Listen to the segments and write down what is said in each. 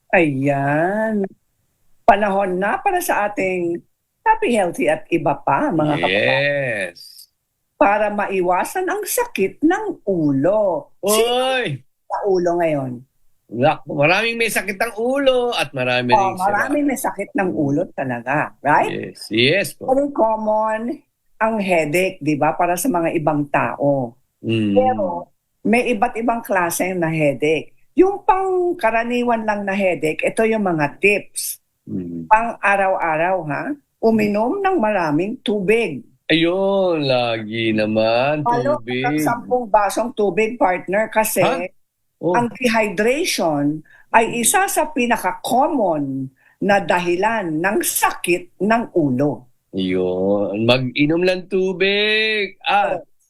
Ayan, panahon na para sa ating happy, healthy at iba pa mga kababayan Yes. para maiwasan ang sakit ng ulo. Sino Uy! sa ulo ngayon? Maraming may sakit ang ulo at marami ring sira. Maraming may sakit ng ulo talaga, right? Yes, yes po. Very common ang headache, di ba, para sa mga ibang tao. Mm. Pero may iba't ibang klase na headache. Yung pang-karaniwan lang na headache, ito yung mga tips. Mm. Pang-araw-araw, ha? Uminom ng maraming tubig. Ayun, lagi naman, Lalo hanggang tubig. 10 basong tubig, partner, kasi Ha? Oh, ang dehydration ay isa sa pinaka-common na dahilan ng sakit ng ulo. yun. Mag-inom ng tubig.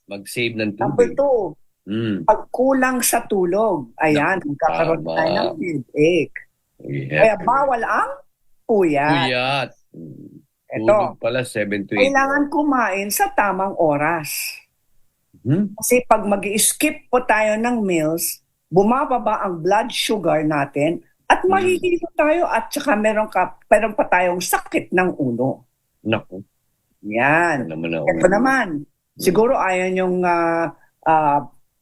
Mag-save ng Number tubig. 2, Mm. pagkulang sa tulog. Ayan, magkakaroon Tama. tayo ng headache. Yes. Kaya bawal ang puyat. Puyat. Ito, Tulog pala 7 to 8. kailangan kumain sa tamang oras. Kasi pag mag-skip po tayo ng meals, bumababa ang blood sugar natin at mahihilo tayo at saka meron pa tayong sakit ng ulo. Naku. Yan. Naman ako. Ito naman, siguro ayaw niyong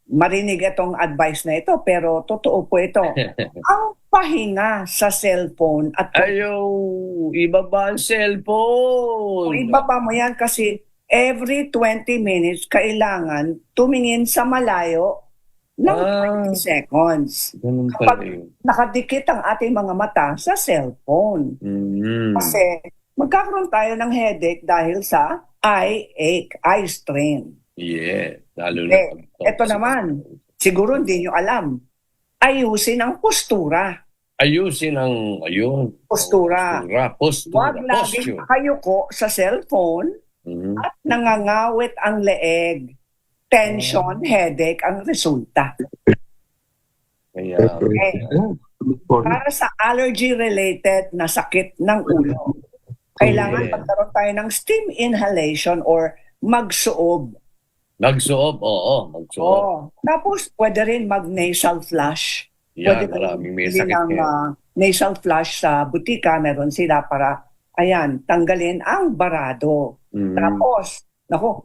marinig itong advice na ito, pero totoo po ito. Ang pahinga sa cellphone at Ayaw, ibaba ang cellphone. kung ibaba mo yan kasi every 20 minutes kailangan tumingin sa malayo ng 20 seconds. Ganun pala Kapag yun. nakadikit ang ating mga mata sa cellphone. Kasi magkakaroon tayo ng headache dahil sa eye ache, eye strain. Yeah, lalo na. Ito naman, siguro hindi nyo alam, ayusin ang postura. Ayusin ang, ayun. Postura. Postura. Huwag laging nakayuko sa cellphone at nangangawit ang leeg. Tension, headache ang resulta. Kaya, Para sa allergy-related na sakit ng ulo, kailangan magkaroon tayo ng steam inhalation or magsuob. magsuob, oo, magsuob. Tapos, pwede rin mag-nasal flush. Yan, Pwede maraming may bili sakit ng ngayon. nasal flush sa butika, meron sila para, tanggalin ang barado. Tapos,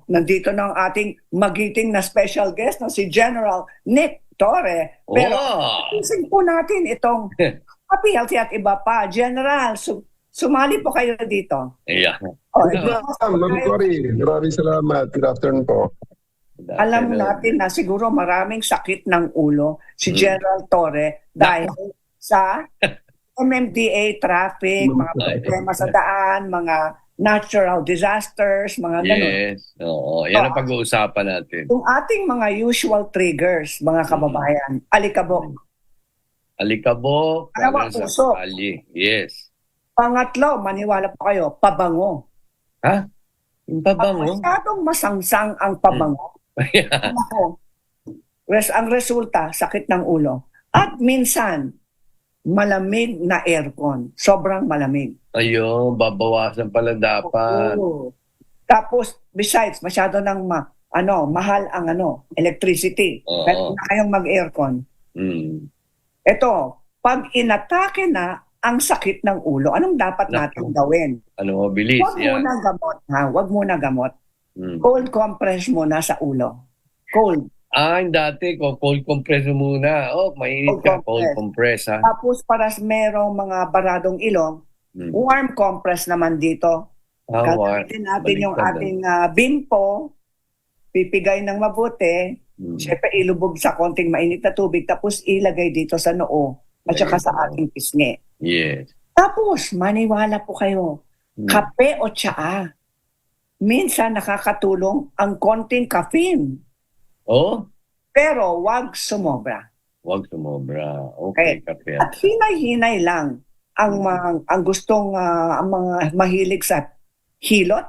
nandito na ang ating magiting na special guest na si General Nick Torre. Pero, isin po natin itong happy, healthy at iba pa. General, sumali po kayo dito. Yeah. Ma'am Cory, maraming salamat. Good afternoon po. Alam natin na siguro maraming sakit ng ulo si General Torre dahil sa MMDA traffic, mga problema sa daan, mga natural disasters, mga ganun. Yes. Oo, yan ang pag-uusapan natin. Yung ating mga usual triggers, mga kababayan, alikabok. Alikabok. Pangalawa, puso. Yes. Pangatlo, maniwala po kayo, pabango. Ha? Yung pabango? Masyadong masangsang ang pabango. Ang resulta, sakit ng ulo. At minsan, malamig na aircon. Sobrang malamig. Ayun, babawasan pala dapat. Tapos, besides, masyado nang mahal ang electricity. Kaya na kayong mag-aircon. Ito, pag inatake na ang sakit ng ulo, anong dapat natin gawin? Ano, mabilis. Huwag muna gamot, ha? Huwag muna gamot. Cold compress muna sa ulo. Cold. Yung dati ko, cold compress muna. Mainit ka, cold compress, ha? Tapos para merong mga baradong ilong, warm compress naman dito. Gagamitin natin yung ating bimpo, pipigay ng mabuti, syempre ilubog sa konting mainit na tubig, tapos ilagay dito sa noo at saka sa ating pisngi. Yes. Tapos, maniwala po kayo, kape o tsaa, minsan nakakatulong ang konting caffeine. Pero wag sumobra. Wag sumobra. Okay, kape. At hinay-hinay lang ang gustong ang mga mahilig sa hilot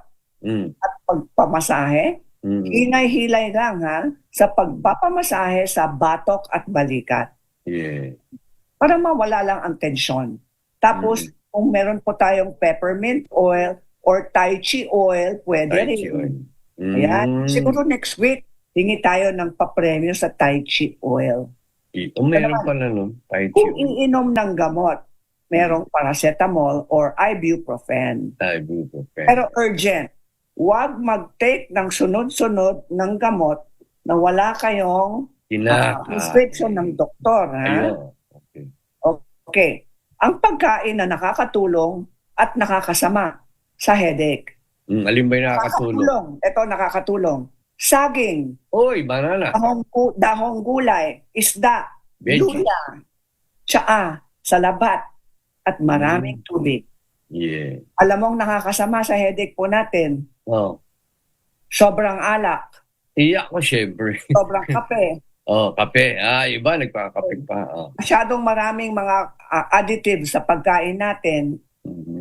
at pagpamasahe. Hinay-hilay lang sa pagpapamasahe sa batok at balikat. Yeah. Para mawala lang ang tensyon. Tapos, kung meron po tayong peppermint oil or tai chi oil, pwede rin. Ayan. Siguro next week, hingi tayo ng papremyo sa tai chi oil. Meron pala nun, tai chi Kung oil. iinom ng gamot, merong paracetamol or ibuprofen. Ibuprofen. Pero urgent. Huwag mag-take ng sunod-sunod ng gamot na wala kayong prescription ng doktor. Ha? Ayun. Okay. Okay. Ang pagkain na nakakatulong at nakakasama sa headache. Alin ba yung nakakatulong? Ito nakakatulong. Saging, Oy, banana. dahong gulay, isda, Veggie. luya, tsaa, salabat, at maraming tubig. Yeah. Alam mong nakakasama sa headache po natin. Oh. Sobrang alak, Iyak ko, syempre. sobrang kape, Kape. Iba, nagpakape pa. masyadong maraming mga additives sa pagkain natin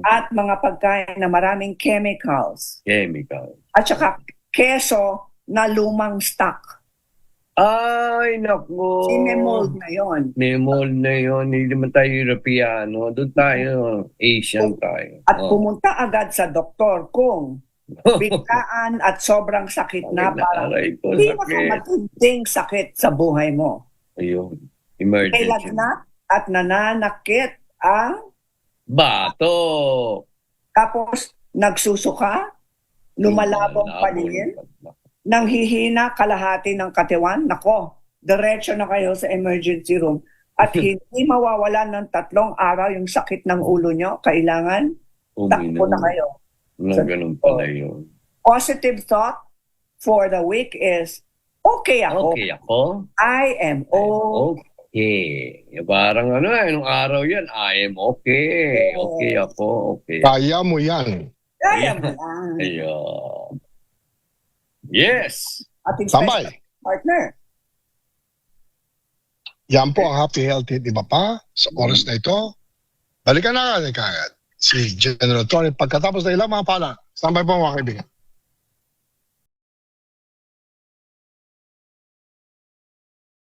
at mga pagkain na maraming chemicals. Chemical. At saka keso na lumang stock. Ay, naku. Sinemold na yon. May mold na yun. Hindi naman tayo Europeano. Doon tayo, Asian tayo. At pumunta agad sa doktor kung biglaan at sobrang sakit na parang Aray ko, hindi sakit. matinding sakit sa buhay mo. Ayun. May Emergency. lagnat at nananakit ang Bato. tapos nagsusuka, lumalabong paningin, nanghihina kalahati ng katawan. Nako, diretso na kayo sa emergency room. At hindi mawawalan ng 3 araw yung sakit ng ulo nyo. Kailangan takbo na kayo. Ganun pala yun. Positive thought for the week is, okay ako. Okay ako. I am Okay. Parang nung araw yan, I am okay. Okay ako. Okay. Kaya mo yan. Kaya mo lang. Ayun. Yes. Ating Tambay. special partner. Yan po ang Happy Healthy, di ba pa? Sa oras na ito. Balikan na agad si General Tony pagkatapos na ilang mga pala. Standby po mga kaibigan.